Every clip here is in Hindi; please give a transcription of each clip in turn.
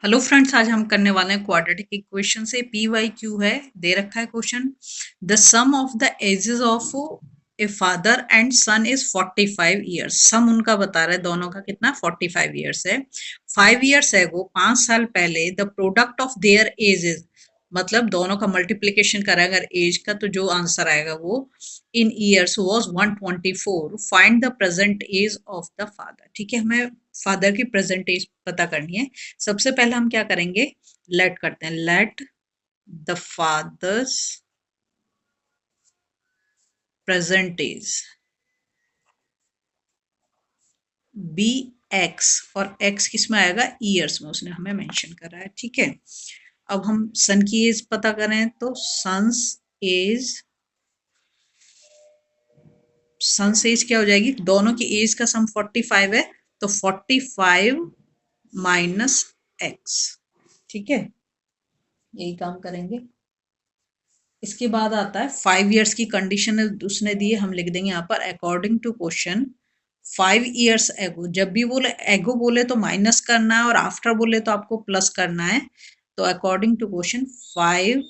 हेलो फ्रेंड्स, आज हम करने वाले हैं क्वाड्रेटिक इक्वेशन से। पी वाई क्यू है, दे रखा है question. The sum of the ages of a father and son is 45 years. Sum उनका बता रहा है, दोनों का कितना 45 ईयर्स है। 5 ईयर्स एगो, 5 साल पहले, the product of their edges, मतलब दोनों का मल्टीप्लीकेशन करा अगर एज का, तो जो आंसर आएगा वो in years was 124। Find the present age of the father. ठीक है, हमें फादर की प्रेजेंट एज पता करनी है। सबसे पहले हम क्या करेंगे, लेट करते हैं। Let the father's present age be X, और एक्स किस में आएगा, ईयर्स में उसने हमें मेंशन करा है। ठीक है, अब हम सन की एज पता करें तो सन्स एज क्या हो जाएगी, दोनों की एज का सम 45 है, तो 45 माइनस एक्स। ठीक है, यही काम करेंगे। इसके बाद आता है 5 ईयर्स की कंडीशन उसने दी है, हम लिख देंगे यहाँ पर according to question 5 years ago. जब भी बोले एगो बोले तो माइनस करना है, और आफ्टर बोले तो आपको प्लस करना है। तो according to question 5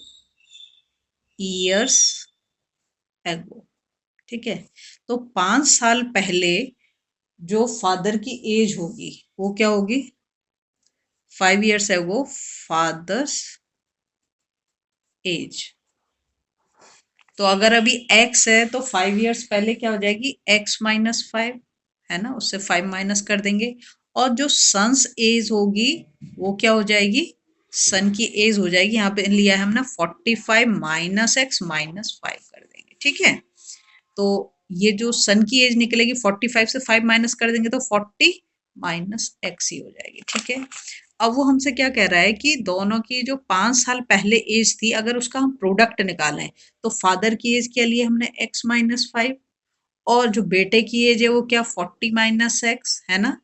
years ago. ठीक है, तो 5 साल पहले जो फादर की एज होगी वो क्या होगी, 5 ईयर्स एगो फादर्स एज। तो अगर अभी x है तो 5 ईयर्स पहले क्या हो जाएगी, x-5 है ना, उससे 5 माइनस कर देंगे। और जो सन्स एज होगी वो क्या हो जाएगी, सन की एज हो जाएगी, यहाँ पे लिया है हमने 45 माइनस एक्स माइनस 5 कर देंगे। ठीक है, तो ये जो सन की एज निकलेगी 45 से 5 माइनस कर देंगे तो 40 माइनस एक्स ही हो जाएगी। ठीक है, अब वो हमसे क्या कह रहा है कि दोनों की जो 5 साल पहले एज थी, अगर उसका हम प्रोडक्ट निकालें तो फादर की एज के लिए हमने x-5, और जो बेटे की एज है वो क्या 40 माइनस एक्स है ना,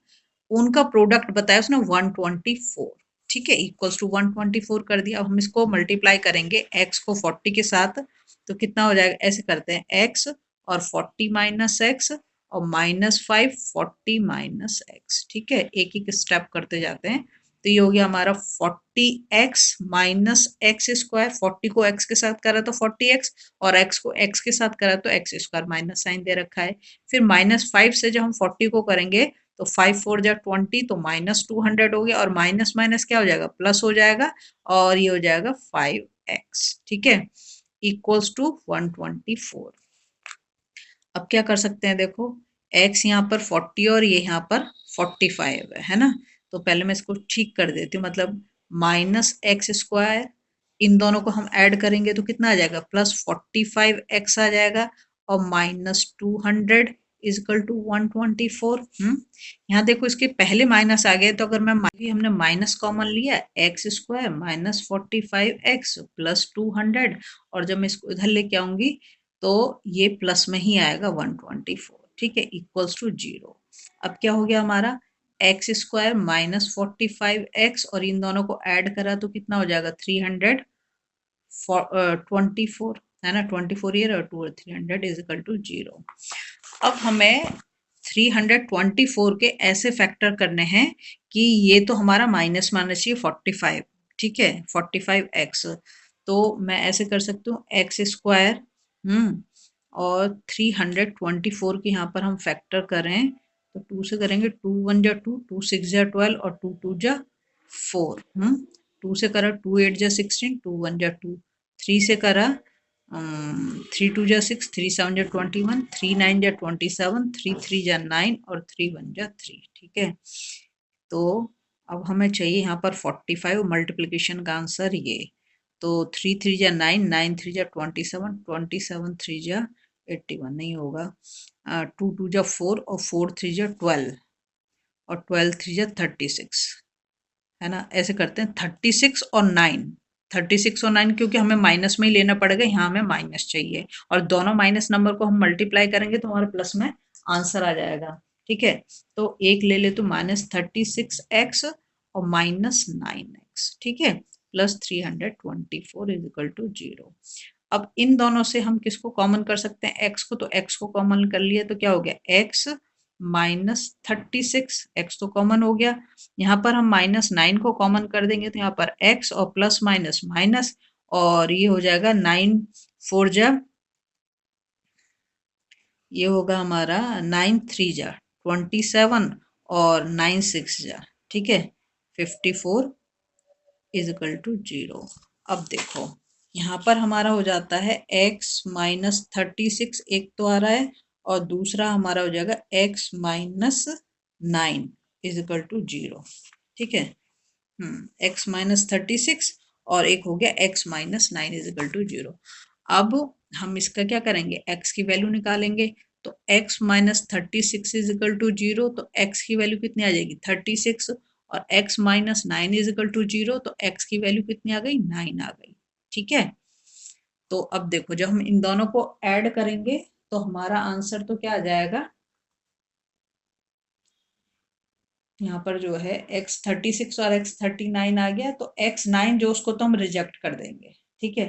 उनका प्रोडक्ट बताया उसने 124। ठीक है, इक्वल्स टू 124 कर दिया। अब हम इसको मल्टीप्लाई करेंगे x को 40 के साथ, तो कितना हो जाएगा, ऐसे करते हैं x और 40 माइनस एक्स और -5 40 माइनस एक्स। ठीक है, एक एक स्टेप करते जाते हैं। तो ये हो गया हमारा 40x माइनस एक्स स्क्वायर। 40 को x के साथ करा तो 40x, और x को x के साथ करा तो एक्स स्क्वायर, माइनस साइन दे रखा है। फिर -5 से जब हम 40 को करेंगे तो 5×4 = 20, तो -200 हो गया, और माइनस माइनस क्या हो जाएगा, प्लस हो जाएगा, और ये हो जाएगा 5x। ठीक है, इक्वल्स टू 124। अब क्या कर सकते हैं, देखो x यहाँ पर 40 और ये यहाँ पर 45 है ना, तो पहले मैं इसको ठीक कर देती हूँ। मतलब -x², इन दोनों को हम ऐड करेंगे तो कितना आ जाएगा, +45x आ जाएगा, और -200 इजकल टू 124। यहाँ देखो इसके पहले माइनस आ गए, तो अगर मैं हमने माइनस कॉमन लिया, x² माइनस 45x प्लस 200, और जब मैं इसको इधर लेके आऊंगी तो ये प्लस में ही आएगा 124। ठीक है, इक्वल्स टू 0। अब क्या हो गया हमारा, x² माइनस 45x, और इन दोनों को ऐड करा तो कितना हो जाएगा 324 है ना, 24 ईयर और 300 इज इक्वल टू 0। अब हमें 324 के ऐसे फैक्टर करने हैं कि ये तो हमारा माइनस माइनस चाहिए 45। ठीक है, 45x, तो मैं ऐसे कर सकती हूँ x², और 324 की यहाँ पर हम फैक्टर करें तो 2 से करेंगे, 2 1 = 2, 2 6 = 12, और 2 2 = 4। 2 से करा 2 8 = 16, 2 1 = 2, 3 से करा 3 2 = 6, 3 7 = 21, 3 9 = 27, 3 3 = 9, और 3 1 = 3। ठीक है, तो अब हमें चाहिए यहाँ पर 45, मल्टीप्लिकेशन का आंसर ये। तो 3 3 = 9, 9 3 = 27, 27 3 = 81 नहीं होगा, 2 2 = 4, और 4 3 = 12, और 12 3 = 36 है ना। ऐसे करते हैं 36 और 9, 36 और 9, क्योंकि हमें माइनस में ही लेना पड़ेगा, यहाँ हमें माइनस चाहिए, और दोनों माइनस नंबर को हम मल्टीप्लाई करेंगे तो हमारे प्लस में आंसर आ जाएगा। ठीक है, तो एक ले ले तो -36x और -9x। ठीक है, प्लस 324 इज इक्वल टू 0। अब इन दोनों से हम किसको कॉमन कर सकते हैं, x को, तो x को कॉमन कर लिया तो क्या हो गया, x -36, एक्स तो कॉमन हो गया। यहाँ पर हम -9 को कॉमन कर देंगे तो यहाँ पर एक्स और प्लस माइनस माइनस, और ये हो जाएगा 9 4 जा, ये होगा हमारा 9 3 जा 27 और 9 6 जा, ठीक है, 54 इज इक्वल टू 0। अब देखो यहाँ पर हमारा हो जाता है x -36, एक तो आ रहा है, और दूसरा हमारा हो जाएगा x -9 इज इक्वल टू 0, ठीक है। x -36 और एक हो गया x -9 इज इक्वल टू 0। अब हम इसका क्या करेंगे, x की वैल्यू निकालेंगे। तो x -36 इज इक्वल टू 0, तो x की वैल्यू कितनी आ जाएगी 36, और x -9 इज इक्वल टू 0, तो x की वैल्यू कितनी आ गई 9 आ गई, ठीक है। तो अब देखो जब हम इन दोनों को ऐड करेंगे तो हमारा आंसर तो क्या आ जाएगा, यहाँ पर जो है x36 और x39 आ गया, तो x9 जो उसको तो हम रिजेक्ट कर देंगे, ठीक है।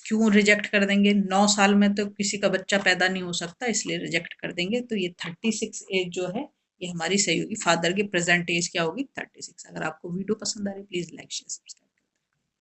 क्यों रिजेक्ट कर देंगे, 9 साल में तो किसी का बच्चा पैदा नहीं हो सकता, इसलिए रिजेक्ट कर देंगे। तो ये 36 एज जो है ये हमारी सही होगी, फादर की प्रेजेंट एज क्या होगी 36। अगर आपको वीडियो पसंद आ रही प्लीज लाइक शेयर सब्सक्राइब।